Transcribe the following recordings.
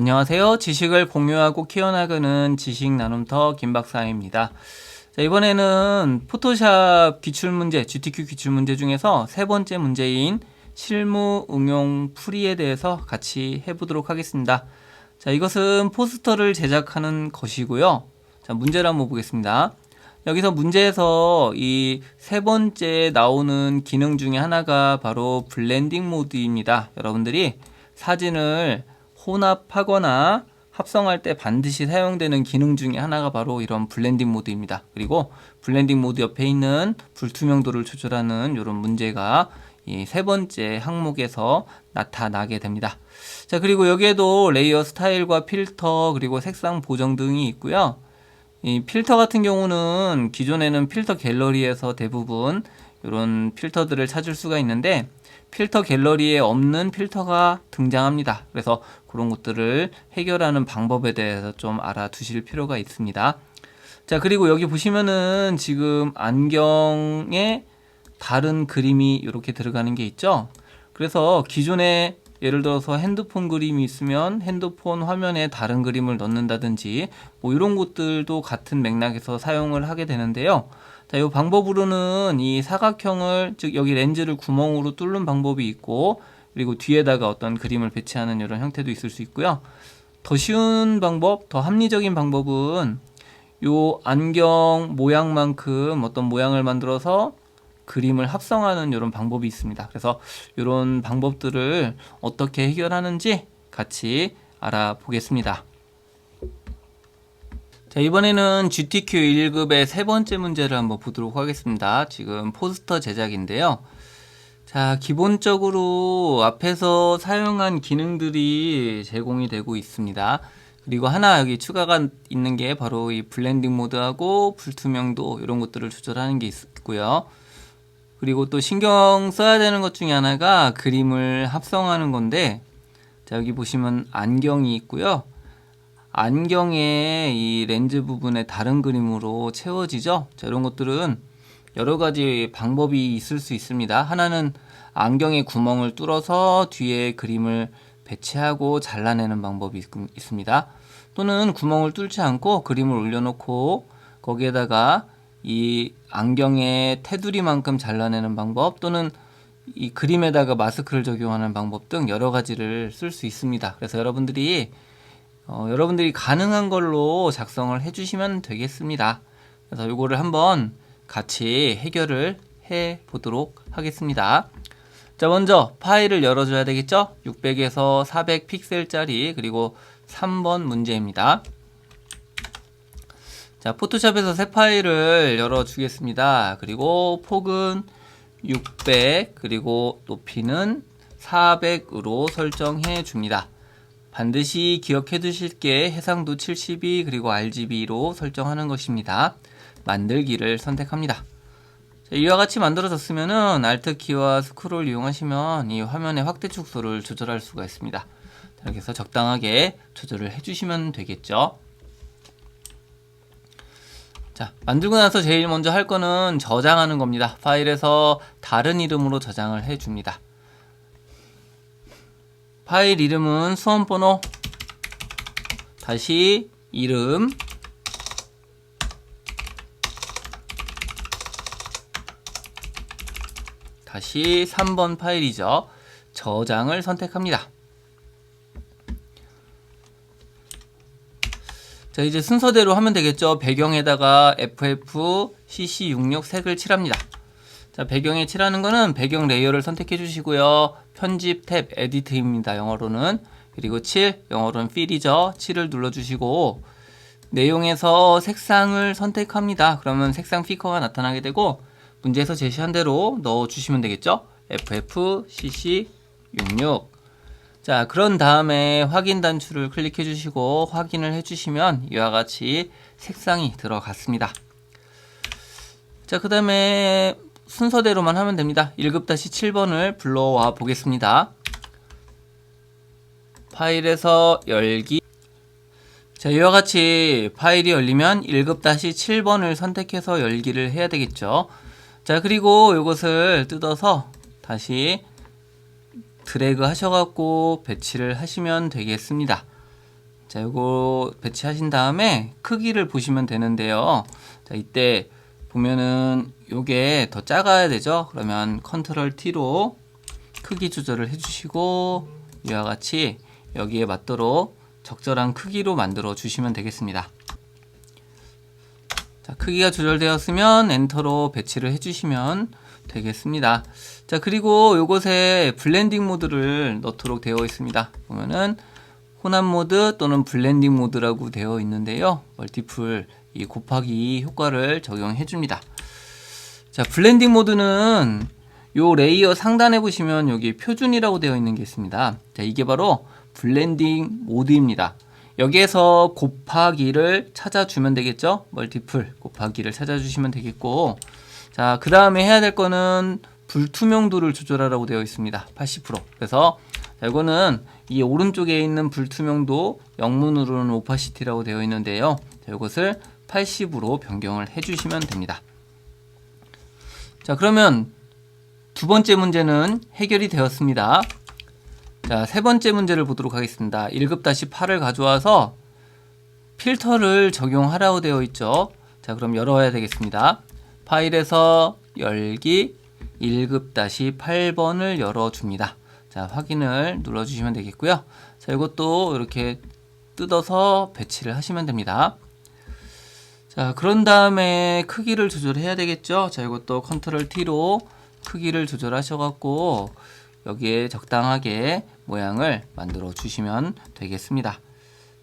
안녕하세요. 지식을 공유하고 키워나가는 지식 나눔터 김박사입니다. 자, 이번에는 포토샵 기출문제, GTQ 기출문제 중에서 세 번째 문제인 실무 응용 풀이에 대해서 같이 해보도록 하겠습니다. 자, 이것은 포스터를 제작하는 것이고요. 자, 문제를 한번 보겠습니다. 여기서 문제에서 이 세 번째 나오는 기능 중에 하나가 바로 블렌딩 모드입니다. 여러분들이 사진을 혼합하거나 합성할 때 반드시 사용되는 기능 중에 하나가 바로 이런 블렌딩 모드입니다. 그리고 블렌딩 모드 옆에 있는 불투명도를 조절하는 이런 문제가 이 세 번째 항목에서 나타나게 됩니다. 자, 그리고 여기에도 레이어 스타일과 필터 그리고 색상 보정 등이 있고요. 이 필터 같은 경우는 기존에는 필터 갤러리에서 대부분 이런 필터들을 찾을 수가 있는데 필터 갤러리에 없는 필터가 등장합니다. 그래서 그런 것들을 해결하는 방법에 대해서 좀 알아두실 필요가 있습니다. 자, 그리고 여기 보시면은 지금 안경에 다른 그림이 이렇게 들어가는 게 있죠. 그래서 기존에 예를 들어서 핸드폰 그림이 있으면 핸드폰 화면에 다른 그림을 넣는다든지 뭐 이런 것들도 같은 맥락에서 사용을 하게 되는데요. 자, 이 방법으로는 이 사각형을, 즉 여기 렌즈를 구멍으로 뚫는 방법이 있고, 그리고 뒤에다가 어떤 그림을 배치하는 이런 형태도 있을 수 있고요. 더 쉬운 방법, 더 합리적인 방법은 요 안경 모양만큼 어떤 모양을 만들어서 그림을 합성하는 이런 방법이 있습니다. 그래서 이런 방법들을 어떻게 해결하는지 같이 알아보겠습니다. 자, 이번에는 GTQ 1급의 세 번째 문제를 한번 보도록 하겠습니다. 지금 포스터 제작인데요. 자, 기본적으로 앞에서 사용한 기능들이 제공이 되고 있습니다. 그리고 하나 여기 추가가 있는 게 바로 이 블렌딩 모드하고 불투명도 이런 것들을 조절하는 게 있고요. 그리고 또 신경 써야 되는 것 중에 하나가 그림을 합성하는 건데, 자, 여기 보시면 안경이 있고요. 안경의 이 렌즈 부분에 다른 그림으로 채워지죠. 자, 이런 것들은 여러 가지 방법이 있을 수 있습니다. 하나는 안경의 구멍을 뚫어서 뒤에 그림을 배치하고 잘라내는 방법이 있습니다. 또는 구멍을 뚫지 않고 그림을 올려놓고 거기에다가 이 안경의 테두리만큼 잘라내는 방법, 또는 이 그림에다가 마스크를 적용하는 방법 등 여러 가지를 쓸 수 있습니다. 그래서 여러분들이 가능한 걸로 작성을 해주시면 되겠습니다. 그래서 이거를 한번 같이 해결을 해 보도록 하겠습니다. 자, 먼저 파일을 열어줘야 되겠죠? 600에서 400 픽셀짜리, 그리고 3번 문제입니다. 자, 포토샵에서 새 파일을 열어주겠습니다. 그리고 폭은 600, 그리고 높이는 400으로 설정해 줍니다. 반드시 기억해 두실 게 해상도 72, 그리고 RGB로 설정하는 것입니다. 만들기를 선택합니다. 자, 이와 같이 만들어졌으면은 Alt 키와 스크롤 이용하시면 이 화면의 확대 축소를 조절할 수가 있습니다. 이렇게 해서 적당하게 조절을 해주시면 되겠죠. 자, 만들고 나서 제일 먼저 할 거는 저장하는 겁니다. 파일에서 다른 이름으로 저장을 해줍니다. 파일 이름은 수험번호 다시 이름 다시 3번 파일이죠. 저장을 선택합니다. 자, 이제 순서대로 하면 되겠죠. 배경에다가 FFCC66 색을 칠합니다. 자, 배경에 칠하는 거는 배경 레이어를 선택해 주시고요. 편집 탭 에디트입니다. 영어로는. 그리고 영어로는 필이죠. 7을 눌러 주시고 내용에서 색상을 선택합니다. 그러면 색상 피커가 나타나게 되고 문제에서 제시한 대로 넣어 주시면 되겠죠. FFCC66. 자, 그런 다음에 확인 단추를 클릭해 주시고 확인을 해 주시면 이와 같이 색상이 들어갔습니다. 자, 그 다음에 순서대로만 하면 됩니다. 1급-7번을 불러와 보겠습니다. 파일에서 열기. 자, 이와 같이 파일이 열리면 1급-7번을 선택해서 열기를 해야 되겠죠. 자, 그리고 이것을 뜯어서 다시 드래그 하셔갖고 배치를 하시면 되겠습니다. 자, 요거 배치하신 다음에 크기를 보시면 되는데요. 자, 이때 보면은 요게 더 작아야 되죠. 그러면 컨트롤 T로 크기 조절을 해주시고 이와 같이 여기에 맞도록 적절한 크기로 만들어 주시면 되겠습니다. 자, 크기가 조절되었으면 엔터로 배치를 해주시면 되겠습니다. 자, 그리고 요것에 블렌딩 모드를 넣도록 되어 있습니다. 보면은 혼합 모드 또는 블렌딩 모드라고 되어 있는데요. 멀티플 이 곱하기 효과를 적용해 줍니다. 자, 블렌딩 모드는 요 레이어 상단에 보시면 여기 표준이라고 되어 있는 게 있습니다. 자, 이게 바로 블렌딩 모드입니다. 여기에서 곱하기를 찾아주면 되겠죠. 멀티플 곱하기를 찾아주시면 되겠고, 자, 그 다음에 해야 될 거는 불투명도를 조절하라고 되어 있습니다. 80%. 그래서 자, 이거는 이 오른쪽에 있는 불투명도 영문으로는 오파시티라고 되어 있는데요. 자, 이것을 80으로 변경을 해주시면 됩니다. 자, 그러면 두 번째 문제는 해결이 되었습니다. 자, 세 번째 문제를 보도록 하겠습니다. 1급-8을 가져와서 필터를 적용하라고 되어 있죠. 자, 그럼 열어야 되겠습니다. 파일에서 열기 1급-8번을 열어줍니다. 자, 확인을 눌러주시면 되겠고요. 자, 이것도 이렇게 뜯어서 배치를 하시면 됩니다. 자, 그런 다음에 크기를 조절해야 되겠죠. 자, 이것도 컨트롤 T로 크기를 조절하셔갖고 여기에 적당하게 모양을 만들어 주시면 되겠습니다.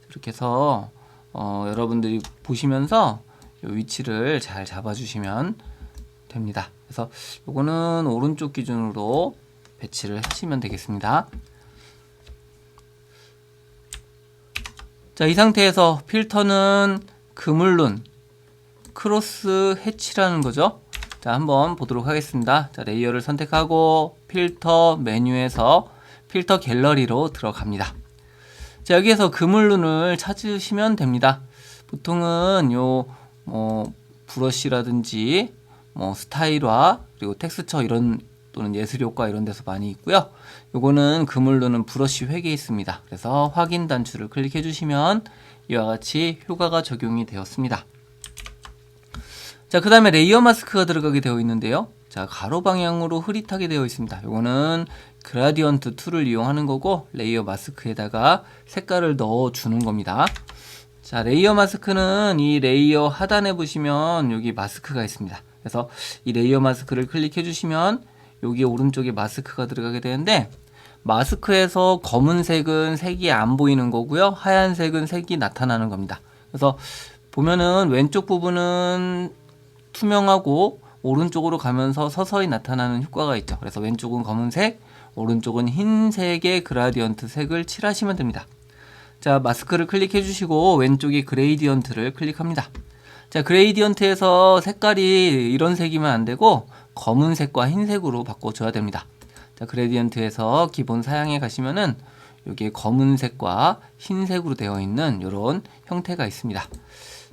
이렇게 해서 여러분들이 보시면서 이 위치를 잘 잡아 주시면 됩니다. 그래서 요거는 오른쪽 기준으로 배치를 하시면 되겠습니다. 자, 이 상태에서 필터는 그물룬 크로스 해치라는 거죠. 자, 한번 보도록 하겠습니다. 자, 레이어를 선택하고 필터 메뉴에서 필터 갤러리로 들어갑니다. 자, 여기에서 그물룬을 찾으시면 됩니다. 보통은 요 브러쉬라든지 스타일화 그리고 텍스처 이런 또는 예술 효과 이런 데서 많이 있고요. 요거는 그물룬은 브러쉬 획에 있습니다. 그래서 확인 단추를 클릭해 주시면 이와 같이 효과가 적용이 되었습니다. 자, 그 다음에 레이어 마스크가 들어가게 되어 있는데요. 자, 가로 방향으로 흐릿하게 되어 있습니다. 요거는 그라디언트 툴을 이용하는 거고 레이어 마스크에다가 색깔을 넣어 주는 겁니다. 자, 레이어 마스크는 이 레이어 하단에 보시면 여기 마스크가 있습니다. 그래서 이 레이어 마스크를 클릭해 주시면 여기 오른쪽에 마스크가 들어가게 되는데, 마스크에서 검은색은 색이 안 보이는 거고요. 하얀색은 색이 나타나는 겁니다. 그래서 보면은 왼쪽 부분은 투명하고 오른쪽으로 가면서 서서히 나타나는 효과가 있죠. 그래서 왼쪽은 검은색, 오른쪽은 흰색의 그라디언트 색을 칠하시면 됩니다. 자, 마스크를 클릭해 주시고 왼쪽에 그레이디언트를 클릭합니다. 자, 그레이디언트에서 색깔이 이런 색이면 안 되고 검은색과 흰색으로 바꿔줘야 됩니다. 자, 그레이디언트에서 기본 사양에 가시면은 여기에 검은색과 흰색으로 되어 있는 이런 형태가 있습니다.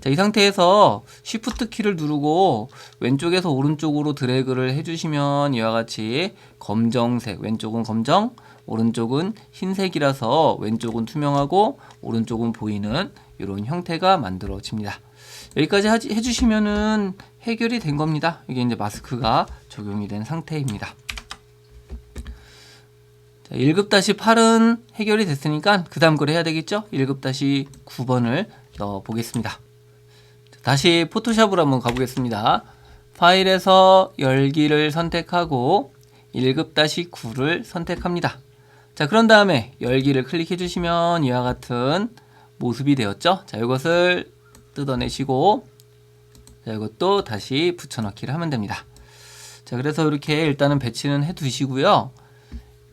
자, 이 상태에서 Shift 키를 누르고 왼쪽에서 오른쪽으로 드래그를 해주시면 이와 같이 검정색, 왼쪽은 검정, 오른쪽은 흰색이라서 왼쪽은 투명하고 오른쪽은 보이는 이런 형태가 만들어집니다. 여기까지 해주시면은 해결이 된 겁니다. 이게 이제 마스크가 적용이 된 상태입니다. 자, 1급-8은 해결이 됐으니까 그 다음 걸 해야 되겠죠? 1급-9번을 넣어 보겠습니다. 다시 포토샵으로 한번 가보겠습니다. 파일에서 열기를 선택하고 1급-9를 선택합니다. 자, 그런 다음에 열기를 클릭해 주시면 이와 같은 모습이 되었죠. 자, 이것을 뜯어내시고 자, 이것도 다시 붙여넣기를 하면 됩니다. 자, 그래서 이렇게 일단은 배치는 해 두시고요.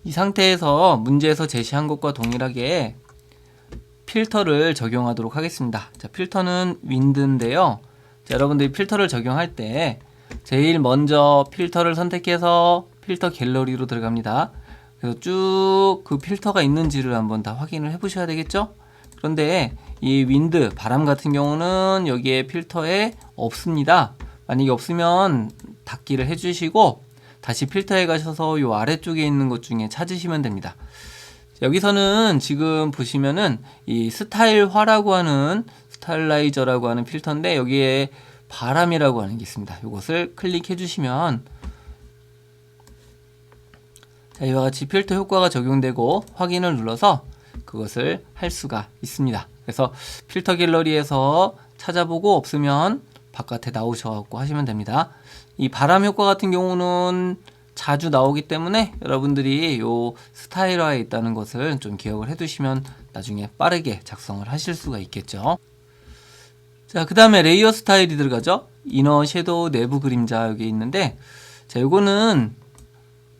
이 상태에서 문제에서 제시한 것과 동일하게 필터를 적용하도록 하겠습니다. 자, 필터는 윈드인데요. 자, 여러분들이 필터를 적용할 때 제일 먼저 필터를 선택해서 필터 갤러리로 들어갑니다. 그래서 쭉 그 필터가 있는지를 한번 다 확인을 해 보셔야 되겠죠? 그런데 이 윈드, 바람 같은 경우는 여기에 필터에 없습니다. 만약에 없으면 닫기를 해주시고 다시 필터에 가셔서 이 아래쪽에 있는 것 중에 찾으시면 됩니다. 여기서는 지금 보시면은 이 스타일화라고 하는 스타일라이저라고 하는 필터인데 여기에 바람이라고 하는 게 있습니다. 이것을 클릭해 주시면 자, 이와 같이 필터 효과가 적용되고 확인을 눌러서 그것을 할 수가 있습니다. 그래서 필터 갤러리에서 찾아보고 없으면 바깥에 나오셔갖고 하시면 됩니다. 이 바람 효과 같은 경우는 자주 나오기 때문에 여러분들이 요 스타일화에 있다는 것을 좀 기억을 해두시면 나중에 빠르게 작성을 하실 수가 있겠죠. 자, 그 다음에 레이어 스타일이 들어가죠. 이너 섀도우 내부 그림자 여기 있는데 자, 요거는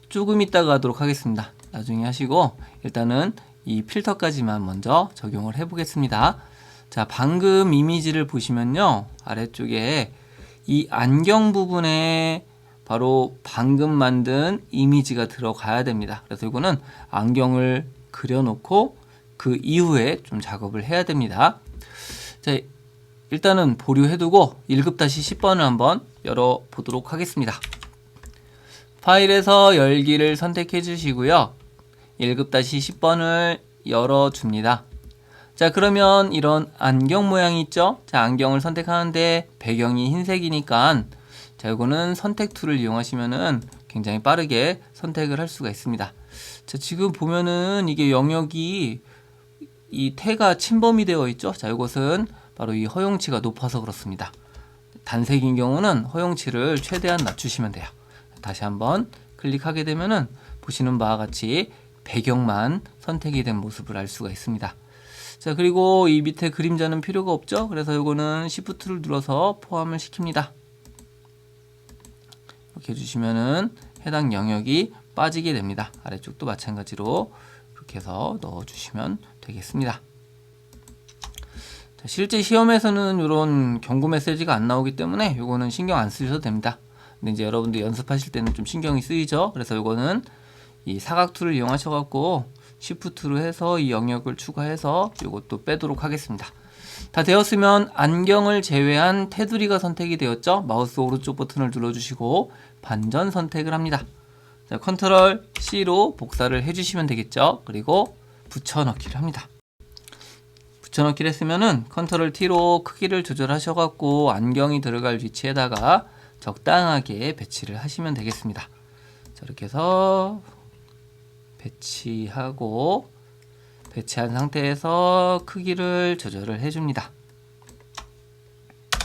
조금 이따가 하도록 하겠습니다. 나중에 하시고 일단은 이 필터까지만 먼저 적용을 해 보겠습니다. 자, 방금 이미지를 보시면요, 아래쪽에 이 안경 부분에 바로 방금 만든 이미지가 들어가야 됩니다. 그래서 이거는 안경을 그려놓고 그 이후에 좀 작업을 해야 됩니다. 자, 일단은 보류해두고 1급-10번을 한번 열어보도록 하겠습니다. 파일에서 열기를 선택해 주시고요. 1급-10번을 열어줍니다. 자, 그러면 이런 안경 모양이 있죠? 자, 안경을 선택하는데 배경이 흰색이니까 자, 이거는 선택 툴을 이용하시면은 굉장히 빠르게 선택을 할 수가 있습니다. 자, 지금 보면은 이게 영역이 이 태가 침범이 되어 있죠? 자, 이것은 바로 이 허용치가 높아서 그렇습니다. 단색인 경우는 허용치를 최대한 낮추시면 돼요. 다시 한번 클릭하게 되면은 보시는 바와 같이 배경만 선택이 된 모습을 알 수가 있습니다. 자, 그리고 이 밑에 그림자는 필요가 없죠? 그래서 이거는 Shift를 눌러서 포함을 시킵니다. 이렇게 해주시면은 해당 영역이 빠지게 됩니다. 아래쪽도 마찬가지로 이렇게 해서 넣어주시면 되겠습니다. 자, 실제 시험에서는 이런 경고 메시지가 안 나오기 때문에 이거는 신경 안 쓰셔도 됩니다. 근데 이제 여러분들 연습하실 때는 좀 신경이 쓰이죠. 그래서 이거는 이 사각 툴을 이용하셔갖고 Shift로 해서 이 영역을 추가해서 이것도 빼도록 하겠습니다. 다 되었으면 안경을 제외한 테두리가 선택이 되었죠. 마우스 오른쪽 버튼을 눌러주시고 반전 선택을 합니다. 자, 컨트롤 C로 복사를 해주시면 되겠죠. 그리고 붙여넣기를 합니다. 붙여넣기를 했으면은 컨트롤 T로 크기를 조절하셔갖고 안경이 들어갈 위치에다가 적당하게 배치를 하시면 되겠습니다. 자, 이렇게 해서 배치하고 배치한 상태에서 크기를 조절을 해줍니다.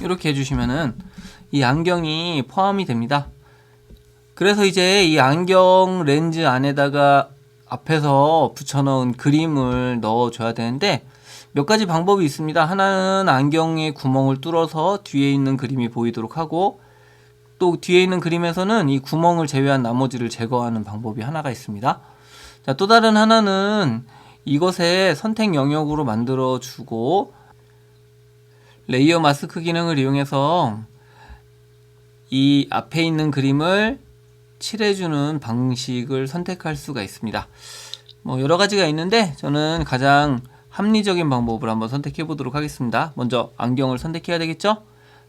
이렇게 해주시면은 이 안경이 포함이 됩니다. 그래서 이제 이 안경 렌즈 안에다가 앞에서 붙여넣은 그림을 넣어줘야 되는데 몇 가지 방법이 있습니다. 하나는 안경의 구멍을 뚫어서 뒤에 있는 그림이 보이도록 하고 또 뒤에 있는 그림에서는 이 구멍을 제외한 나머지를 제거하는 방법이 하나가 있습니다. 자, 또 다른 하나는 이것에 선택 영역으로 만들어주고 레이어 마스크 기능을 이용해서 이 앞에 있는 그림을 칠해주는 방식을 선택할 수가 있습니다. 뭐 여러 가지가 있는데 저는 가장 합리적인 방법을 한번 선택해 보도록 하겠습니다. 먼저 안경을 선택해야 되겠죠?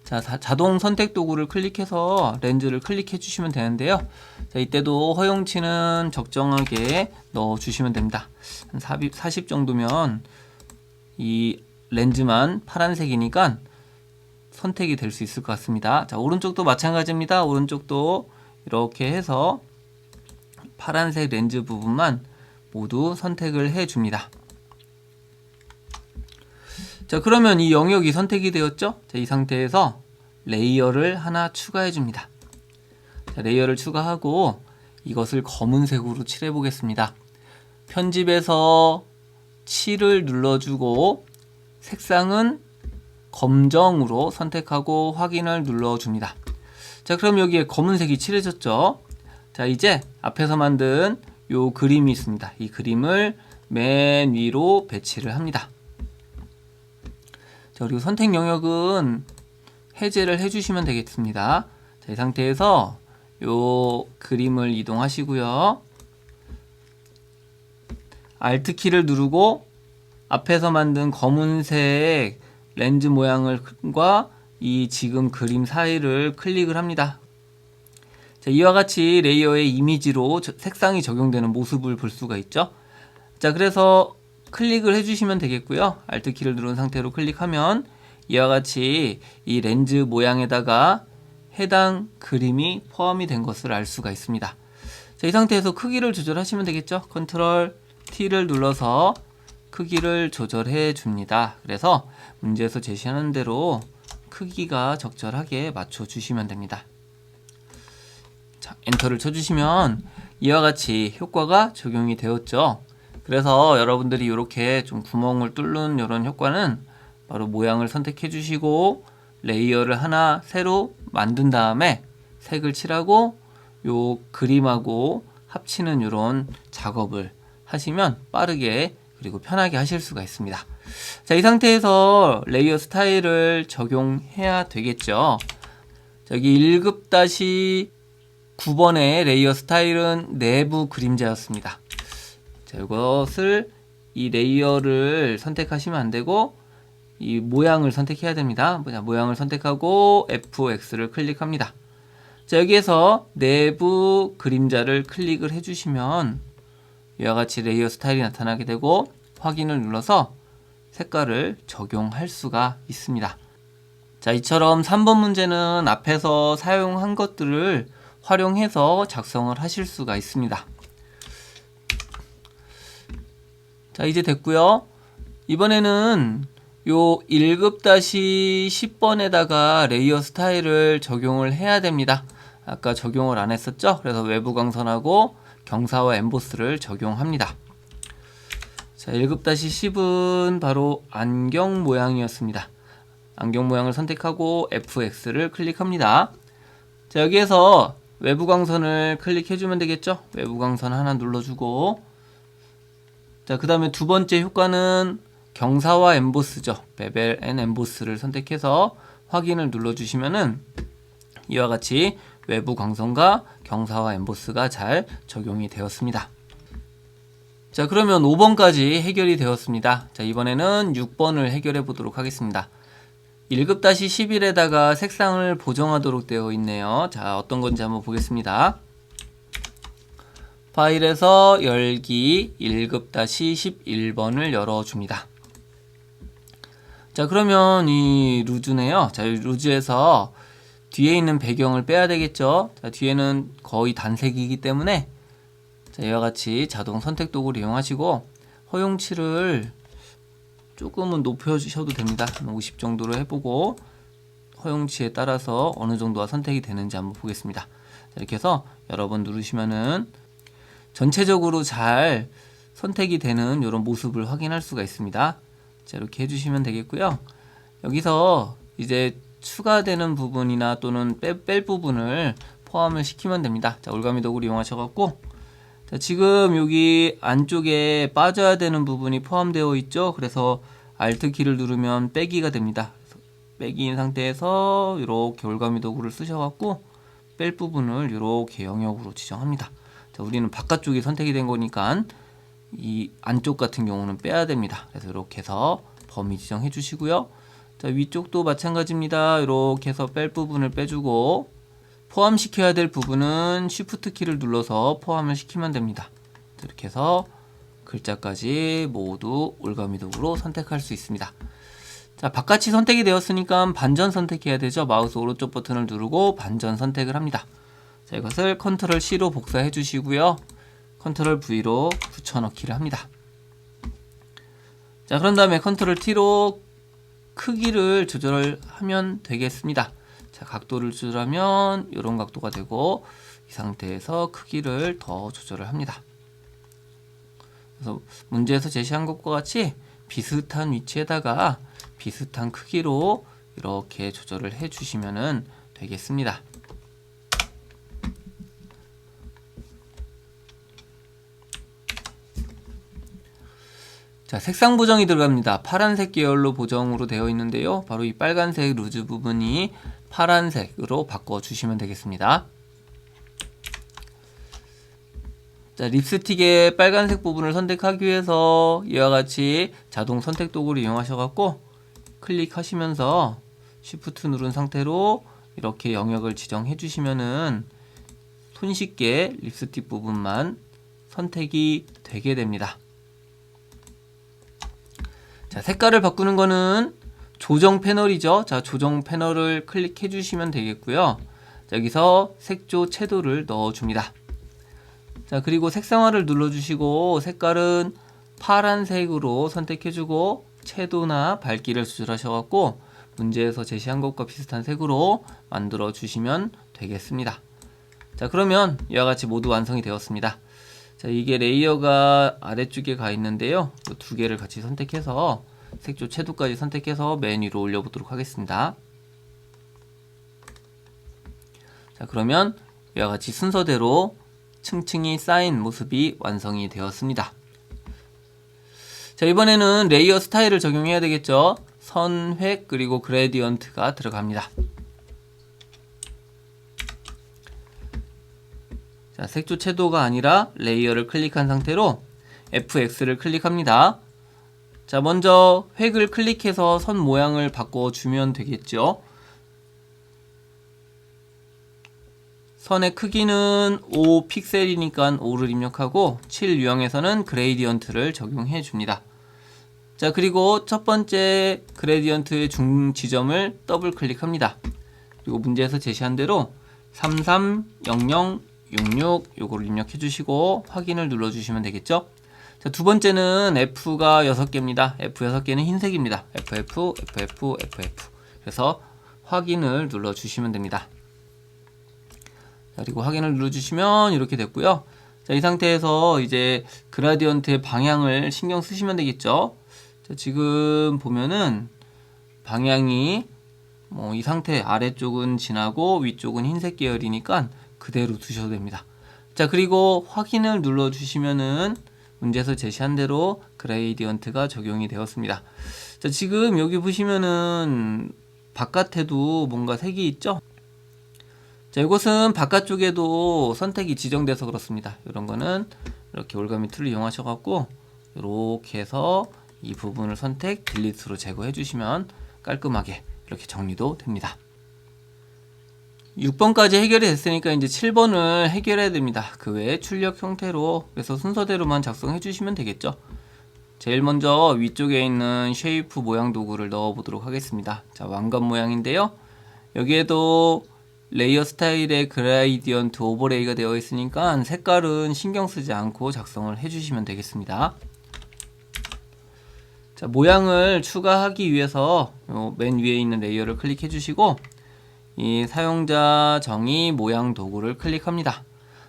자, 자동 선택 도구를 클릭해서 렌즈를 클릭해 주시면 되는데요. 자, 이때도 허용치는 적정하게 넣어 주시면 됩니다. 한 40 정도면 이 렌즈만 파란색이니까 선택이 될 수 있을 것 같습니다. 자, 오른쪽도 마찬가지입니다. 오른쪽도 이렇게 해서 파란색 렌즈 부분만 모두 선택을 해 줍니다. 자, 그러면 이 영역이 선택이 되었죠? 자, 이 상태에서 레이어를 하나 추가해 줍니다. 자, 레이어를 추가하고 이것을 검은색으로 칠해 보겠습니다. 편집에서 칠을 눌러주고 색상은 검정으로 선택하고 확인을 눌러줍니다. 자, 그럼 여기에 검은색이 칠해졌죠? 자, 이제 앞에서 만든 요 그림이 있습니다. 이 그림을 맨 위로 배치를 합니다. 자, 그리고 선택 영역은 해제를 해주시면 되겠습니다. 자, 이 상태에서 요 그림을 이동하시고요. Alt키를 누르고 앞에서 만든 검은색 렌즈 모양과 이 지금 그림 사이를 클릭을 합니다. 자, 이와 같이 레이어의 이미지로 색상이 적용되는 모습을 볼 수가 있죠. 자, 그래서 클릭을 해주시면 되겠고요. Alt키를 누른 상태로 클릭하면 이와 같이 이 렌즈 모양에다가 해당 그림이 포함이 된 것을 알 수가 있습니다. 자, 이 상태에서 크기를 조절하시면 되겠죠. Ctrl T를 눌러서 크기를 조절해 줍니다. 그래서 문제에서 제시하는 대로 크기가 적절하게 맞춰 주시면 됩니다. 자, 엔터를 쳐주시면 이와 같이 효과가 적용이 되었죠. 그래서 여러분들이 이렇게 좀 구멍을 뚫는 이런 효과는 바로 모양을 선택해 주시고 레이어를 하나 새로 만든 다음에 색을 칠하고 요 그림하고 합치는 이런 작업을 하시면 빠르게 그리고 편하게 하실 수가 있습니다. 자, 이 상태에서 레이어 스타일을 적용해야 되겠죠. 여기 1급-9번의 레이어 스타일은 내부 그림자였습니다. 자, 이것을 이 레이어를 선택하시면 안 되고 이 모양을 선택해야 됩니다. 모양을 선택하고 FX를 클릭합니다. 자, 여기에서 내부 그림자를 클릭을 해주시면 이와 같이 레이어 스타일이 나타나게 되고 확인을 눌러서 색깔을 적용할 수가 있습니다. 자, 이처럼 3번 문제는 앞에서 사용한 것들을 활용해서 작성을 하실 수가 있습니다. 자, 이제 됐고요. 이번에는 요 1급-10번에다가 레이어 스타일을 적용을 해야 됩니다. 아까 적용을 안 했었죠? 그래서 외부 광선하고 경사와 엠보스를 적용합니다. 자, 1급-10은 바로 안경 모양이었습니다. 안경 모양을 선택하고 FX를 클릭합니다. 자, 여기에서 외부 광선을 클릭해주면 되겠죠? 외부 광선 하나 눌러주고, 자, 그 다음에 두 번째 효과는 경사와 엠보스죠. 베벨 앤 엠보스를 선택해서 확인을 눌러주시면은 이와 같이 외부 광선과 경사와 엠보스가 잘 적용이 되었습니다. 자, 그러면 5번까지 해결이 되었습니다. 자, 이번에는 6번을 해결해 보도록 하겠습니다. 1급-11에다가 색상을 보정하도록 되어 있네요. 자, 어떤 건지 한번 보겠습니다. 파일에서 열기 1급-11번을 열어줍니다. 자, 그러면 이 루즈네요. 자, 이 루즈에서 뒤에 있는 배경을 빼야 되겠죠. 자, 뒤에는 거의 단색이기 때문에 자, 이와 같이 자동 선택 도구를 이용하시고 허용치를 조금은 높여주셔도 됩니다. 50 정도로 해보고 허용치에 따라서 어느 정도가 선택이 되는지 한번 보겠습니다. 자, 이렇게 해서 여러 번 누르시면은 전체적으로 잘 선택이 되는 이런 모습을 확인할 수가 있습니다. 자, 이렇게 해주시면 되겠고요. 여기서 이제 추가되는 부분이나 또는 뺄 부분을 포함을 시키면 됩니다. 자, 올가미 도구를 이용하셔갖고 자, 지금 여기 안쪽에 빠져야 되는 부분이 포함되어 있죠. 그래서 Alt키를 누르면 빼기가 됩니다. 빼기인 상태에서 이렇게 올가미 도구를 쓰셔갖고 뺄 부분을 이렇게 영역으로 지정합니다. 자, 우리는 바깥쪽이 선택이 된 거니까 이 안쪽 같은 경우는 빼야 됩니다. 그래서 이렇게 해서 범위 지정해 주시고요. 자, 위쪽도 마찬가지입니다. 이렇게 해서 뺄 부분을 빼주고 포함시켜야 될 부분은 Shift 키를 눌러서 포함을 시키면 됩니다. 이렇게 해서 글자까지 모두 올가미 도구로 선택할 수 있습니다. 자, 바깥이 선택이 되었으니까 반전 선택해야 되죠. 마우스 오른쪽 버튼을 누르고 반전 선택을 합니다. 자, 이것을 Ctrl C로 복사해 주시고요. Ctrl V로 붙여넣기를 합니다. 자, 그런 다음에 Ctrl T로 크기를 조절하면 되겠습니다. 자, 각도를 조절하면 이런 각도가 되고 이 상태에서 크기를 더 조절을 합니다. 그래서 문제에서 제시한 것과 같이 비슷한 위치에다가 비슷한 크기로 이렇게 조절을 해 주시면 되겠습니다. 자, 색상 보정이 들어갑니다. 파란색 계열로 보정으로 되어 있는데요. 바로 이 빨간색 루즈 부분이 파란색으로 바꿔주시면 되겠습니다. 자, 립스틱의 빨간색 부분을 선택하기 위해서 이와 같이 자동 선택 도구를 이용하셔갖고 클릭하시면서 Shift 누른 상태로 이렇게 영역을 지정해 주시면은 손쉽게 립스틱 부분만 선택이 되게 됩니다. 자, 색깔을 바꾸는 거는 조정 패널이죠. 자, 조정 패널을 클릭해 주시면 되겠고요. 자, 여기서 색조 채도를 넣어 줍니다. 자, 그리고 색상화를 눌러 주시고 색깔은 파란색으로 선택해 주고 채도나 밝기를 조절하셔 갖고 문제에서 제시한 것과 비슷한 색으로 만들어 주시면 되겠습니다. 자, 그러면 이와 같이 모두 완성이 되었습니다. 자, 이게 레이어가 아래쪽에 가 있는데요. 두 개를 같이 선택해서 색조 채도까지 선택해서 맨 위로 올려보도록 하겠습니다. 자, 그러면 이와 같이 순서대로 층층이 쌓인 모습이 완성이 되었습니다. 자, 이번에는 레이어 스타일을 적용해야 되겠죠. 선획 그리고 그레디언트가 들어갑니다. 자, 색조 채도가 아니라 레이어를 클릭한 상태로 FX를 클릭합니다. 자, 먼저 획을 클릭해서 선 모양을 바꿔주면 되겠죠. 선의 크기는 5 픽셀이니까 5를 입력하고 7 유형에서는 그레디언트를 적용해 줍니다. 자, 그리고 첫 번째 그레디언트의 중 지점을 더블 클릭합니다. 그리고 문제에서 제시한 대로 330066 요거를 입력해 주시고 확인을 눌러 주시면 되겠죠. 자, 두 번째는 F가 6개입니다. F 6개는 흰색입니다. FF, FF, FF. 그래서 확인을 눌러 주시면 됩니다. 자, 그리고 확인을 눌러 주시면 이렇게 됐고요. 자, 이 상태에서 이제 그라디언트의 방향을 신경 쓰시면 되겠죠. 자, 지금 보면은 방향이 이 상태 아래쪽은 진하고 위쪽은 흰색 계열이니까 그대로 두셔도 됩니다. 자, 그리고 확인을 눌러 주시면은 문제에서 제시한 대로 그레디언트가 적용이 되었습니다. 자, 지금 여기 보시면은 바깥에도 뭔가 색이 있죠? 자, 이것은 바깥쪽에도 선택이 지정돼서 그렇습니다. 이런 거는 이렇게 올가미 툴을 이용하셔 갖고 이렇게 해서 이 부분을 선택 딜리트로 제거해 주시면 깔끔하게 이렇게 정리도 됩니다. 6번까지 해결이 됐으니까 이제 7번을 해결해야 됩니다. 그 외에 출력 형태로 그래서 순서대로만 작성해 주시면 되겠죠. 제일 먼저 위쪽에 있는 쉐이프 모양 도구를 넣어 보도록 하겠습니다. 자, 왕관 모양인데요. 여기에도 레이어 스타일의 그레디언트 오버레이가 되어 있으니까 색깔은 신경 쓰지 않고 작성을 해 주시면 되겠습니다. 자, 모양을 추가하기 위해서 맨 위에 있는 레이어를 클릭해 주시고 이 사용자 정의 모양 도구를 클릭합니다.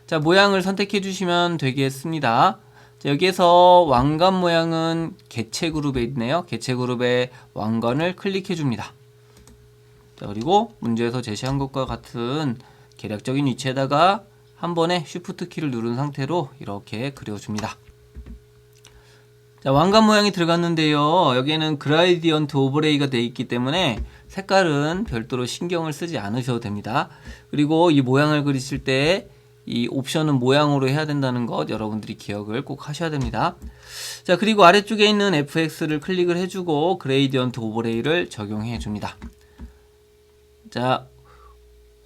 자, 모양을 선택해 주시면 되겠습니다. 자, 여기에서 왕관 모양은 개체 그룹에 있네요. 개체 그룹의 왕관을 클릭해 줍니다. 자, 그리고 문제에서 제시한 것과 같은 계략적인 위치에다가 한 번에 쉬프트 키를 누른 상태로 이렇게 그려줍니다. 자, 왕관 모양이 들어갔는데요. 여기에는 그라디언트 오버레이가 되어 있기 때문에 색깔은 별도로 신경을 쓰지 않으셔도 됩니다. 그리고 이 모양을 그리실 때 이 옵션은 모양으로 해야 된다는 것 여러분들이 기억을 꼭 하셔야 됩니다. 자, 그리고 아래쪽에 있는 FX를 클릭을 해주고 그레디언트 오버레이를 적용해 줍니다. 자,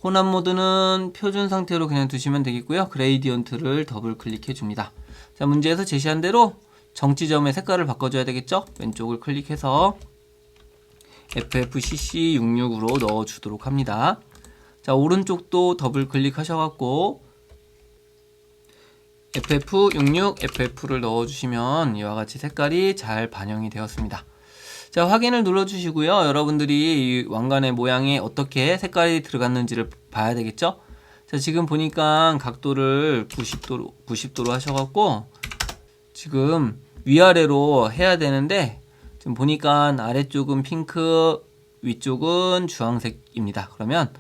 혼합 모드는 표준 상태로 그냥 두시면 되겠고요. 그레디언트를 더블 클릭해 줍니다. 자, 문제에서 제시한 대로 정지점의 색깔을 바꿔줘야 되겠죠? 왼쪽을 클릭해서 FFCC66으로 넣어주도록 합니다. 자, 오른쪽도 더블 클릭하셔갖고 FF66, FF를 넣어주시면 이와 같이 색깔이 잘 반영이 되었습니다. 자, 확인을 눌러주시고요. 여러분들이 이 왕관의 모양에 어떻게 색깔이 들어갔는지를 봐야 되겠죠? 자, 지금 보니까 각도를 90도로 하셔갖고 지금 위아래로 해야 되는데 지금 보니까 아래쪽은 핑크, 위쪽은 주황색입니다. 그러면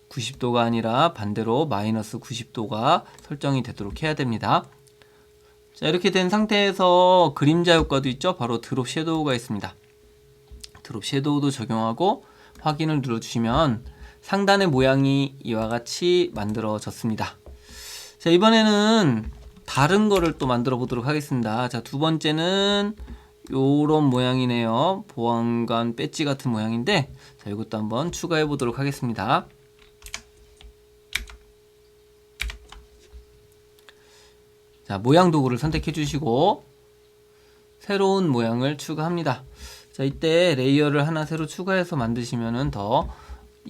90도가 아니라 반대로 마이너스 90도가 설정이 되도록 해야 됩니다. 자, 이렇게 된 상태에서 그림자 효과도 있죠. 바로 드롭 섀도우가 있습니다. 드롭 섀도우도 적용하고 확인을 눌러주시면 상단의 모양이 이와 같이 만들어졌습니다. 자, 이번에는 다른 거를 또 만들어 보도록 하겠습니다. 자, 두 번째는 요런 모양이네요. 보안관 배지 같은 모양인데, 자, 이것도 한번 추가해 보도록 하겠습니다. 자, 모양 도구를 선택해 주시고 새로운 모양을 추가합니다. 자, 이때 레이어를 하나 새로 추가해서 만드시면은 더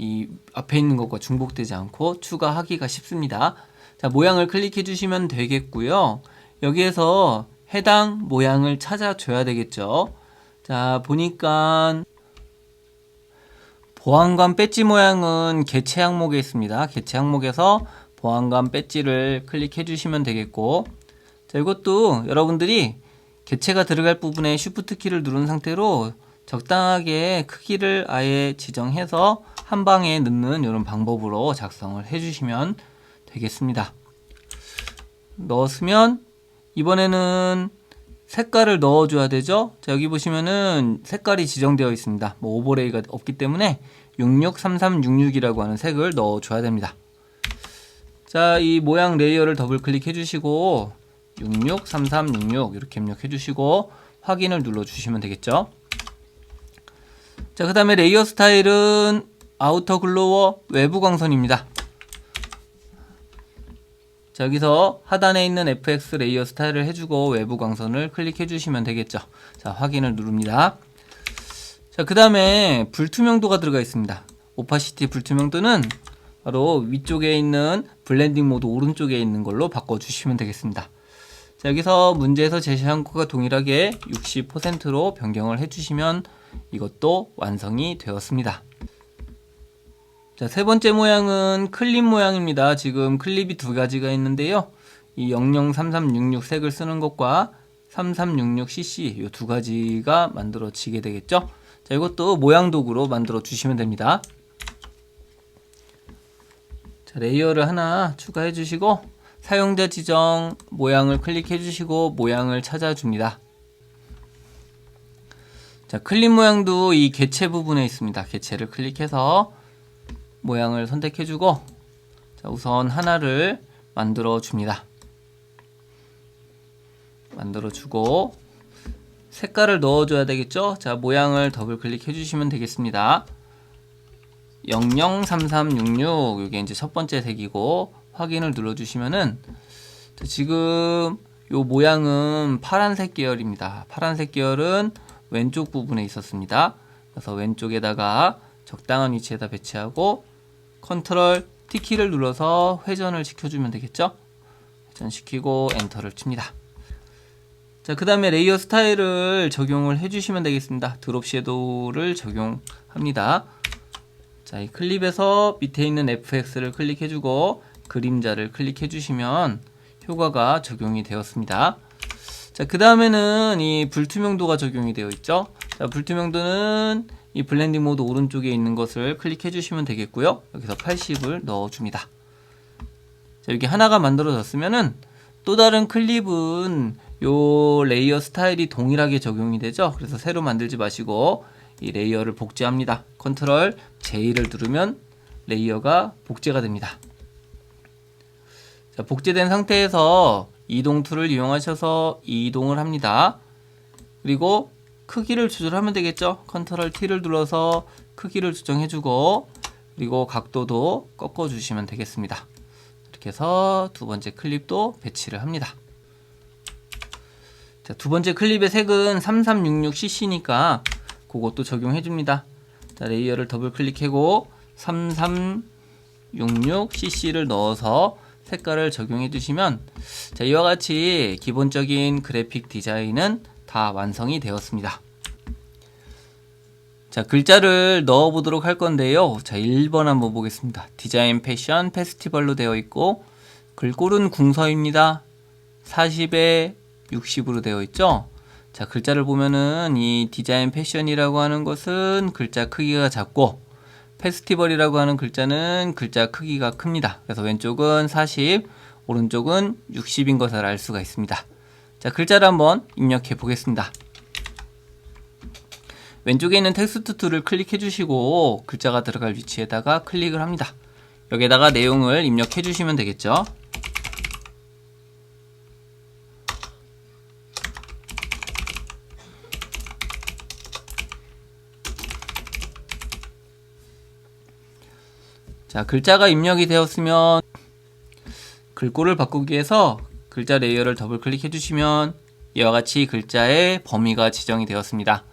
이 앞에 있는 것과 중복되지 않고 추가하기가 쉽습니다. 자, 모양을 클릭해 주시면 되겠고요. 여기에서 해당 모양을 찾아줘야 되겠죠. 자, 보니까 보안관 배지 모양은 개체 항목에 있습니다. 개체 항목에서 보안관 배지를 클릭해 주시면 되겠고, 자, 이것도 여러분들이 개체가 들어갈 부분에 쉬프트 키를 누른 상태로 적당하게 크기를 아예 지정해서 한 방에 넣는 이런 방법으로 작성을 해주시면 되겠습니다. 넣었으면 이번에는 색깔을 넣어줘야 되죠. 자, 여기 보시면은 색깔이 지정되어 있습니다. 뭐 오버레이가 없기 때문에 663366이라고 하는 색을 넣어줘야 됩니다. 자, 이 모양 레이어를 더블 클릭해 주시고 663366 이렇게 입력해 주시고 확인을 눌러 주시면 되겠죠. 자, 그 다음에 레이어 스타일은 아우터 글로워 외부 광선입니다. 자, 여기서 하단에 있는 FX 레이어 스타일을 해주고 외부 광선을 클릭해 주시면 되겠죠. 자, 확인을 누릅니다. 자, 그 다음에 불투명도가 들어가 있습니다. 오파시티 불투명도는 바로 위쪽에 있는 블렌딩 모드 오른쪽에 있는 걸로 바꿔주시면 되겠습니다. 자, 여기서 문제에서 제시한 것과 동일하게 60%로 변경을 해주시면 이것도 완성이 되었습니다. 자, 세 번째 모양은 클립 모양입니다. 지금 클립이 두 가지가 있는데요. 이 003366 색을 쓰는 것과 3366cc 이 두 가지가 만들어지게 되겠죠. 자, 이것도 모양 도구로 만들어 주시면 됩니다. 자, 레이어를 하나 추가해 주시고 사용자 지정 모양을 클릭해 주시고 모양을 찾아줍니다. 자, 클립 모양도 이 개체 부분에 있습니다. 개체를 클릭해서 모양을 선택해 주고, 자, 우선 하나를 만들어 줍니다. 만들어 주고 색깔을 넣어 줘야 되겠죠. 자, 모양을 더블 클릭해 주시면 되겠습니다. 003366 이게 이제 첫 번째 색이고 확인을 눌러 주시면은 지금 요 모양은 파란색 계열입니다. 파란색 계열은 왼쪽 부분에 있었습니다. 그래서 왼쪽에다가 적당한 위치에다 배치하고 컨트롤 T키를 눌러서 회전을 시켜주면 되겠죠. 회전시키고 엔터를 칩니다. 자, 그 다음에 레이어 스타일을 적용을 해주시면 되겠습니다. 드롭 섀도우를 적용합니다. 자, 이 클립에서 밑에 있는 FX를 클릭해주고 그림자를 클릭해주시면 효과가 적용이 되었습니다. 자, 그 다음에는 이 불투명도가 적용이 되어 있죠. 자, 불투명도는 이 블렌딩 모드 오른쪽에 있는 것을 클릭해 주시면 되겠고요. 여기서 80을 넣어 줍니다. 자, 여기 하나가 만들어졌으면은 또 다른 클립은 요 레이어 스타일이 동일하게 적용이 되죠. 그래서 새로 만들지 마시고 이 레이어를 복제합니다. 컨트롤 J를 누르면 레이어가 복제가 됩니다. 자, 복제된 상태에서 이동 툴을 이용하셔서 이동을 합니다. 그리고 크기를 조절하면 되겠죠. 컨트롤 T를 눌러서 크기를 조정해주고 그리고 각도도 꺾어주시면 되겠습니다. 이렇게 해서 두 번째 클립도 배치를 합니다. 자, 두 번째 클립의 색은 3366cc니까 그것도 적용해줍니다. 자, 레이어를 더블 클릭하고 3366cc를 넣어서 색깔을 적용해 주시면 자, 이와 같이 기본적인 그래픽 디자인은 다 완성이 되었습니다. 자, 글자를 넣어 보도록 할 건데요. 자, 1번 한번 보겠습니다. 디자인 패션 페스티벌로 되어 있고 글꼴은 궁서입니다. 40에 60으로 되어 있죠. 자, 글자를 보면은 이 디자인 패션이라고 하는 것은 글자 크기가 작고 페스티벌이라고 하는 글자는 글자 크기가 큽니다. 그래서 왼쪽은 40, 오른쪽은 60인 것을 알 수가 있습니다. 자, 글자를 한번 입력해 보겠습니다. 왼쪽에 있는 텍스트 툴을 클릭해 주시고 글자가 들어갈 위치에다가 클릭을 합니다. 여기에다가 내용을 입력해 주시면 되겠죠. 자, 글자가 입력이 되었으면 글꼴을 바꾸기 위해서 글자 레이어를 더블 클릭해 주시면 이와 같이 글자의 범위가 지정이 되었습니다.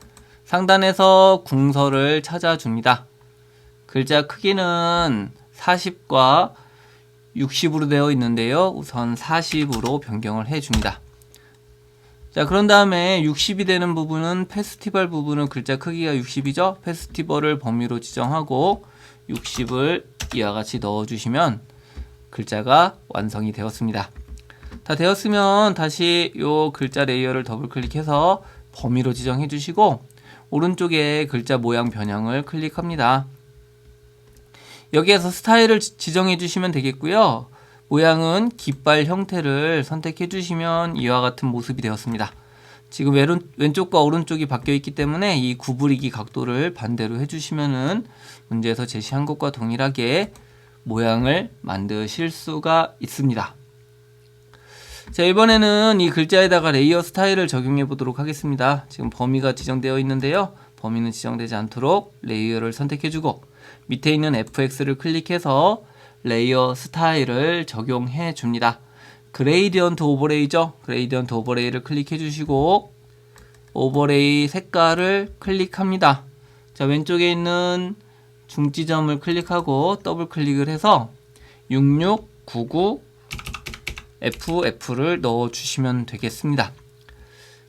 상단에서 궁서를 찾아줍니다. 글자 크기는 40과 60으로 되어 있는데요. 우선 40으로 변경을 해줍니다. 자, 그런 다음에 60이 되는 부분은 페스티벌 부분은 글자 크기가 60이죠. 페스티벌을 범위로 지정하고 60을 이와 같이 넣어주시면 글자가 완성이 되었습니다. 다 되었으면 다시 이 글자 레이어를 더블 클릭해서 범위로 지정해 주시고 오른쪽에 글자 모양 변형을 클릭합니다. 여기에서 스타일을 지정해 주시면 되겠고요. 모양은 깃발 형태를 선택해 주시면 이와 같은 모습이 되었습니다. 지금 왼쪽과 오른쪽이 바뀌어 있기 때문에 이 구부리기 각도를 반대로 해주시면은 문제에서 제시한 것과 동일하게 모양을 만드실 수가 있습니다. 자, 이번에는 이 글자에다가 레이어 스타일을 적용해 보도록 하겠습니다. 지금 범위가 지정되어 있는데요. 범위는 지정되지 않도록 레이어를 선택해 주고 밑에 있는 FX를 클릭해서 레이어 스타일을 적용해 줍니다. 그레이디언트 오버레이죠. 그레이디언트 오버레이를 클릭해 주시고 오버레이 색깔을 클릭합니다. 자, 왼쪽에 있는 중지점을 클릭하고 더블 클릭을 해서 6699 FF를 넣어 주시면 되겠습니다.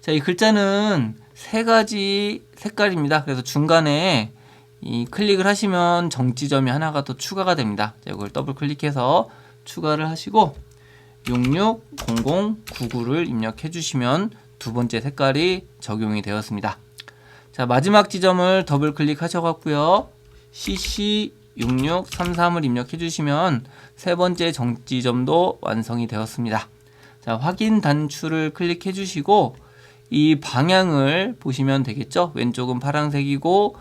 자, 이 글자는 세 가지 색깔입니다. 그래서 중간에 이 클릭을 하시면 정지점이 하나가 더 추가가 됩니다. 자, 이걸 더블 클릭해서 추가를 하시고 660099를 입력해 주시면 두 번째 색깔이 적용이 되었습니다. 자, 마지막 지점을 더블 클릭하셔갖고요. CC6633을 입력해 주시면 세 번째 정지점도 완성이 되었습니다. 자, 확인 단추를 클릭해 주시고 이 방향을 보시면 되겠죠? 왼쪽은 파란색이고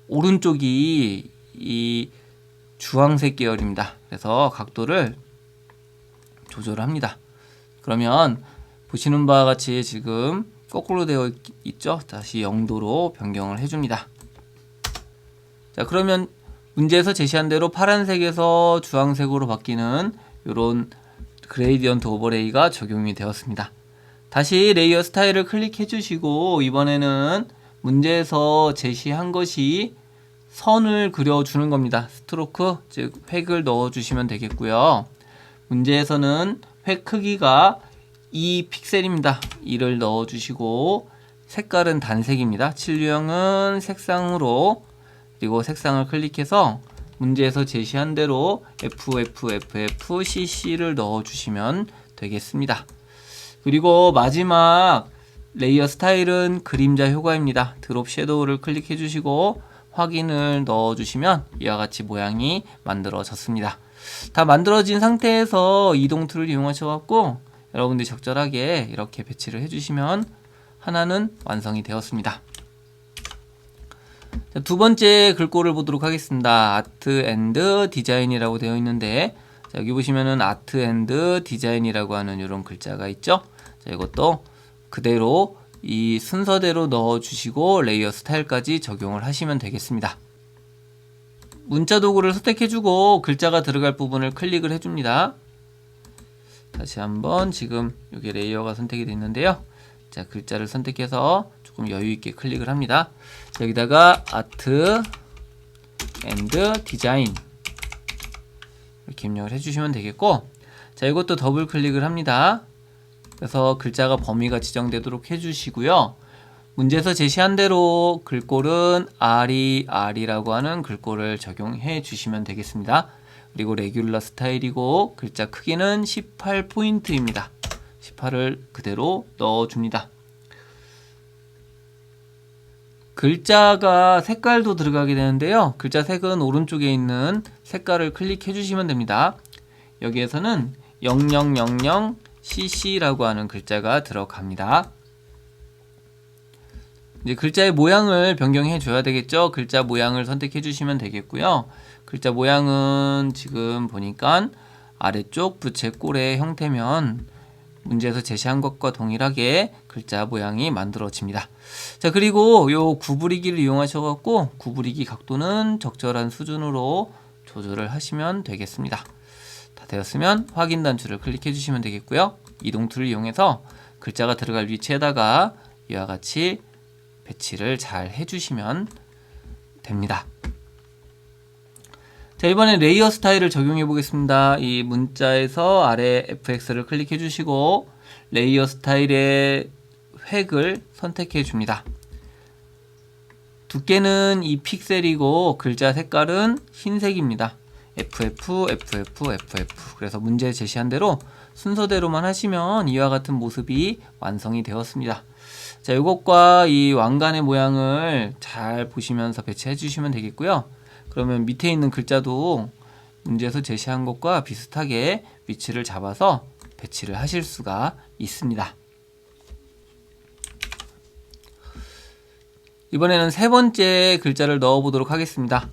오른쪽이 이 주황색 계열입니다. 그래서 각도를 조절합니다. 그러면 보시는 바와 같이 지금 거꾸로 되어 있죠? 다시 0도로 변경을 해줍니다. 자, 그러면 문제에서 제시한 대로 파란색에서 주황색으로 바뀌는 이런 그레이디언트 오버레이가 적용이 되었습니다. 다시 레이어 스타일을 클릭해 주시고 이번에는 문제에서 제시한 것이 선을 그려주는 겁니다. 스트로크, 즉 획을 넣어주시면 되겠고요. 문제에서는 획 크기가 2픽셀입니다. 2를 넣어주시고 색깔은 단색입니다. 칠유형은 색상으로 그리고 색상을 클릭해서 문제에서 제시한 대로 FFFFCC를 넣어주시면 되겠습니다. 그리고 마지막 레이어 스타일은 그림자 효과입니다. 드롭 섀도우를 클릭해 주시고 확인을 넣어주시면 이와 같이 모양이 만들어졌습니다. 다 만들어진 상태에서 이동 툴을 이용하셔서 여러분들이 적절하게 이렇게 배치를 해주시면 하나는 완성이 되었습니다. 자, 두 번째 글꼴을 보도록 하겠습니다. 아트 앤드 디자인이라고 되어 있는데 자, 여기 보시면은 아트 앤드 디자인이라고 하는 이런 글자가 있죠. 자, 이것도 그대로 이 순서대로 넣어주시고 레이어 스타일까지 적용을 하시면 되겠습니다. 문자 도구를 선택해주고 글자가 들어갈 부분을 클릭을 해줍니다. 다시 한번 지금 여기 레이어가 선택이 됐는데요. 자, 글자를 선택해서 조금 여유있게 클릭을 합니다. 자, 여기다가 아트 앤드 디자인 이렇게 입력을 해주시면 되겠고 자, 이것도 더블 클릭을 합니다. 그래서 글자가 범위가 지정되도록 해주시고요. 문제에서 제시한 대로 글꼴은 R이라고 하는 글꼴을 적용해 주시면 되겠습니다. 그리고 레귤러 스타일이고 글자 크기는 18포인트입니다. 18을 그대로 넣어줍니다. 글자가 색깔도 들어가게 되는데요. 글자 색은 오른쪽에 있는 색깔을 클릭해 주시면 됩니다. 여기에서는 0000CC라고 하는 글자가 들어갑니다. 이제 글자의 모양을 변경해 줘야 되겠죠. 글자 모양을 선택해 주시면 되겠고요. 글자 모양은 지금 보니까 아래쪽 부채꼴의 형태면 문제에서 제시한 것과 동일하게 글자 모양이 만들어집니다. 자, 그리고 요 구부리기를 이용하셔갖고 구부리기 각도는 적절한 수준으로 조절을 하시면 되겠습니다. 다 되었으면 확인 단추를 클릭해 주시면 되겠고요. 이동 툴을 이용해서 글자가 들어갈 위치에다가 이와 같이 배치를 잘 해주시면 됩니다. 자, 이번엔 레이어 스타일을 적용해 보겠습니다. 이 문자에서 아래 FX를 클릭해 주시고 레이어 스타일의 획을 선택해 줍니다. 두께는 이 픽셀이고 글자 색깔은 흰색입니다. FF, FF, FF. 그래서 문제 제시한 대로 순서대로만 하시면 이와 같은 모습이 완성이 되었습니다. 자, 이것과 이 왕관의 모양을 잘 보시면서 배치해 주시면 되겠고요. 그러면 밑에 있는 글자도 문제에서 제시한 것과 비슷하게 위치를 잡아서 배치를 하실 수가 있습니다. 이번에는 세 번째 글자를 넣어 보도록 하겠습니다.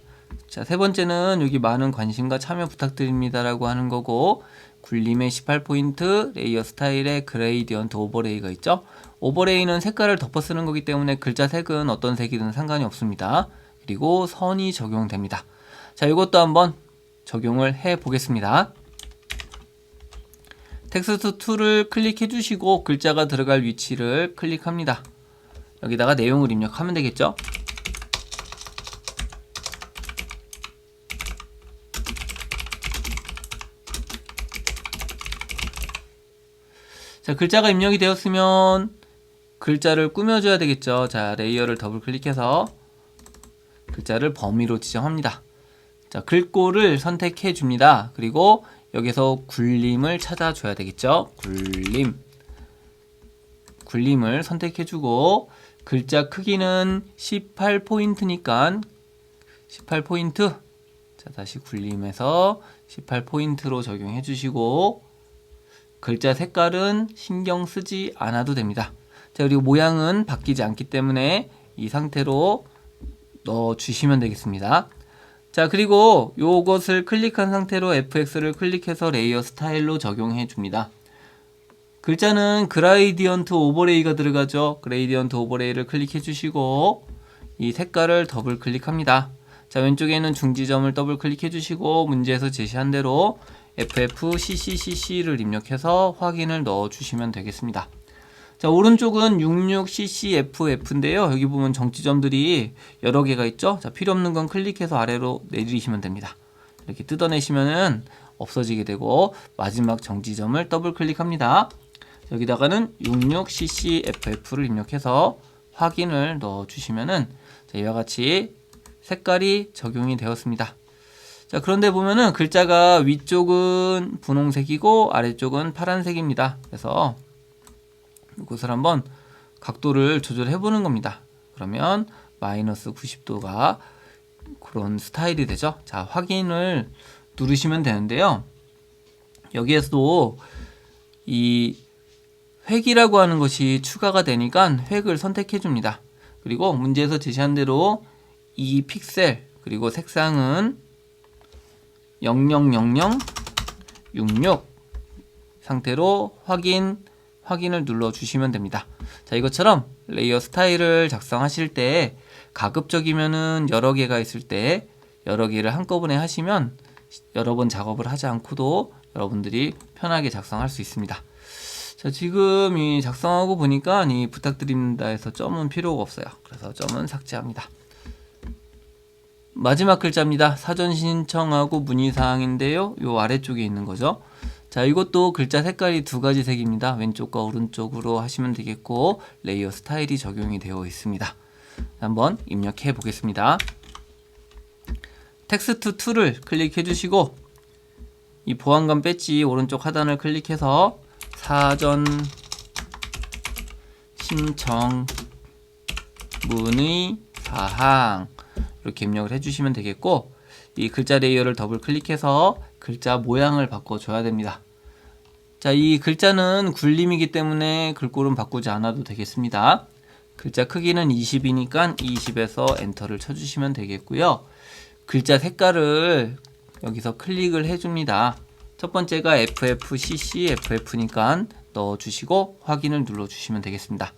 자, 세 번째는 여기 많은 관심과 참여 부탁드립니다 라고 하는 거고, 굴림의 18포인트, 레이어 스타일의 그레이디언트 오버레이가 있죠. 오버레이는 색깔을 덮어 쓰는 거기 때문에 글자 색은 어떤 색이든 상관이 없습니다. 그리고 선이 적용됩니다. 자, 이것도 한번 적용을 해 보겠습니다. 텍스트 툴을 클릭해 주시고 글자가 들어갈 위치를 클릭합니다. 여기다가 내용을 입력하면 되겠죠. 자, 글자가 입력이 되었으면 글자를 꾸며줘야 되겠죠. 자, 레이어를 더블 클릭해서 글자를 범위로 지정합니다. 자, 글꼴을 선택해 줍니다. 그리고 여기서 굴림을 찾아줘야 되겠죠. 굴림을 선택해 주고 글자 크기는 18포인트니까 18포인트. 자, 다시 굴림해서 18포인트로 적용해 주시고 글자 색깔은 신경 쓰지 않아도 됩니다. 자, 그리고 모양은 바뀌지 않기 때문에 이 상태로 넣어 주시면 되겠습니다. 자, 그리고 요것을 클릭한 상태로 FX를 클릭해서 레이어 스타일로 적용해 줍니다. 글자는 그레이디언트 오버레이가 들어가죠. 그레이디언트 오버레이를 클릭해 주시고 이 색깔을 더블 클릭합니다. 자, 왼쪽에 있는 중지점을 더블 클릭해 주시고 문제에서 제시한 대로 FFCCCC를 입력해서 확인을 넣어 주시면 되겠습니다. 자, 오른쪽은 66CCFF인데요. 여기 보면 정지점들이 여러 개가 있죠. 자, 필요 없는 건 클릭해서 아래로 내리시면 됩니다. 이렇게 뜯어내시면은 없어지게 되고 마지막 정지점을 더블 클릭합니다. 여기다가는 66CCFF를 입력해서 확인을 넣어 주시면은 이와 같이 색깔이 적용이 되었습니다. 자, 그런데 보면은 글자가 위쪽은 분홍색이고 아래쪽은 파란색입니다. 그래서 이것을 한번 각도를 조절해 보는 겁니다. 그러면 마이너스 90도가 그런 스타일이 되죠. 자, 확인을 누르시면 되는데요. 여기에서도 이 획이라고 하는 것이 추가가 되니까 획을 선택해 줍니다. 그리고 문제에서 제시한 대로 이 픽셀 그리고 색상은 000066 상태로 확인을 눌러 주시면 됩니다. 자, 이것처럼 레이어 스타일을 작성하실 때 가급적이면은 여러 개가 있을 때 여러 개를 한꺼번에 하시면 여러 번 작업을 하지 않고도 여러분들이 편하게 작성할 수 있습니다. 자, 지금 이 작성하고 보니까 이 부탁드립니다에서 점은 필요가 없어요. 그래서 점은 삭제합니다. 마지막 글자입니다. 사전 신청하고 문의사항인데요. 요 아래쪽에 있는 거죠. 자, 이것도 글자 색깔이 두 가지 색입니다. 왼쪽과 오른쪽으로 하시면 되겠고 레이어 스타일이 적용이 되어 있습니다. 한번 입력해 보겠습니다. 텍스트 툴을 클릭해 주시고 이 보안관 배지 오른쪽 하단을 클릭해서 사전 신청 문의 사항 이렇게 입력을 해주시면 되겠고 이 글자 레이어를 더블 클릭해서 글자 모양을 바꿔줘야 됩니다. 자, 이 글자는 굴림이기 때문에 글꼴은 바꾸지 않아도 되겠습니다. 글자 크기는 20이니까 20에서 엔터를 쳐주시면 되겠고요. 글자 색깔을 여기서 클릭을 해줍니다. 첫 번째가 FFCCFF니까 넣어주시고 확인을 눌러주시면 되겠습니다.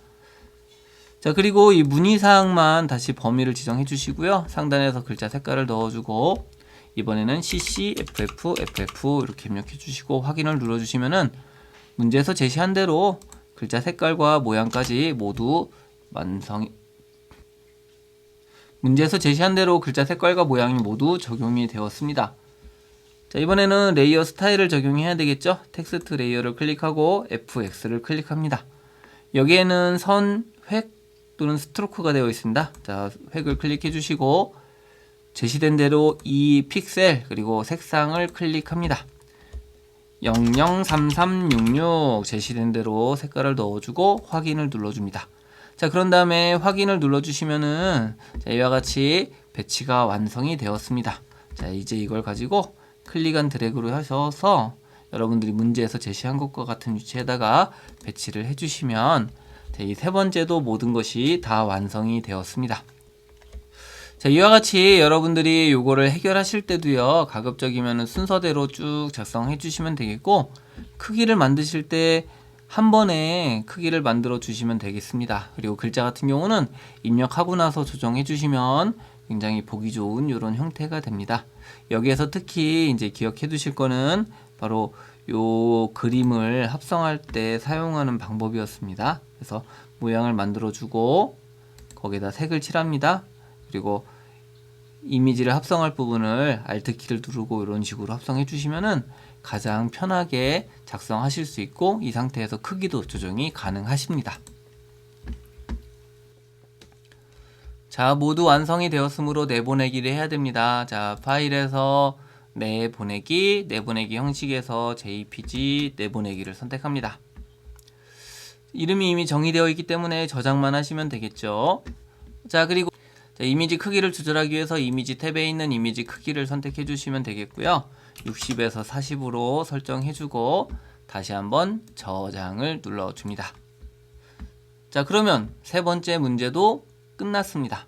자, 그리고 이 문의사항만 다시 범위를 지정해 주시고요. 상단에서 글자 색깔을 넣어주고 이번에는 CCFFFF 이렇게 입력해 주시고 확인을 눌러주시면은 문제에서 제시한 대로 글자 색깔과 모양까지 모두 문제에서 제시한 대로 글자 색깔과 모양이 모두 적용이 되었습니다. 자, 이번에는 레이어 스타일을 적용해야 되겠죠? 텍스트 레이어를 클릭하고 FX를 클릭합니다. 여기에는 선, 획 또는 스트로크가 되어 있습니다. 자, 획을 클릭해 주시고 제시된 대로 이 픽셀 그리고 색상을 클릭합니다. 003366 제시된 대로 색깔을 넣어주고 확인을 눌러줍니다. 자, 그런 다음에 확인을 눌러주시면은 자, 이와 같이 배치가 완성이 되었습니다. 자, 이제 이걸 가지고 클릭 앤 드래그로 하셔서 여러분들이 문제에서 제시한 것과 같은 위치에다가 배치를 해주시면 이 세 번째도 모든 것이 다 완성이 되었습니다. 자, 이와 같이 여러분들이 요거를 해결하실 때도요, 가급적이면 순서대로 쭉 작성해 주시면 되겠고, 크기를 만드실 때 한 번에 크기를 만들어 주시면 되겠습니다. 그리고 글자 같은 경우는 입력하고 나서 조정해 주시면 굉장히 보기 좋은 이런 형태가 됩니다. 여기에서 특히 이제 기억해 두실 거는 바로 요 그림을 합성할 때 사용하는 방법이었습니다. 그래서 모양을 만들어 주고 거기에다 색을 칠합니다. 그리고 이미지를 합성할 부분을 Alt키를 누르고 이런 식으로 합성해 주시면은 가장 편하게 작성하실 수 있고 이 상태에서 크기도 조정이 가능하십니다. 자, 모두 완성이 되었으므로 내보내기를 해야 됩니다. 자, 파일에서 내보내기 형식에서 JPG 내보내기를 선택합니다. 이름이 이미 정의되어 있기 때문에 저장만 하시면 되겠죠. 자, 그리고 이미지 크기를 조절하기 위해서 이미지 탭에 있는 이미지 크기를 선택해 주시면 되겠고요. 60에서 40으로 설정해 주고 다시 한번 저장을 눌러 줍니다. 자, 그러면 세 번째 문제도 끝났습니다.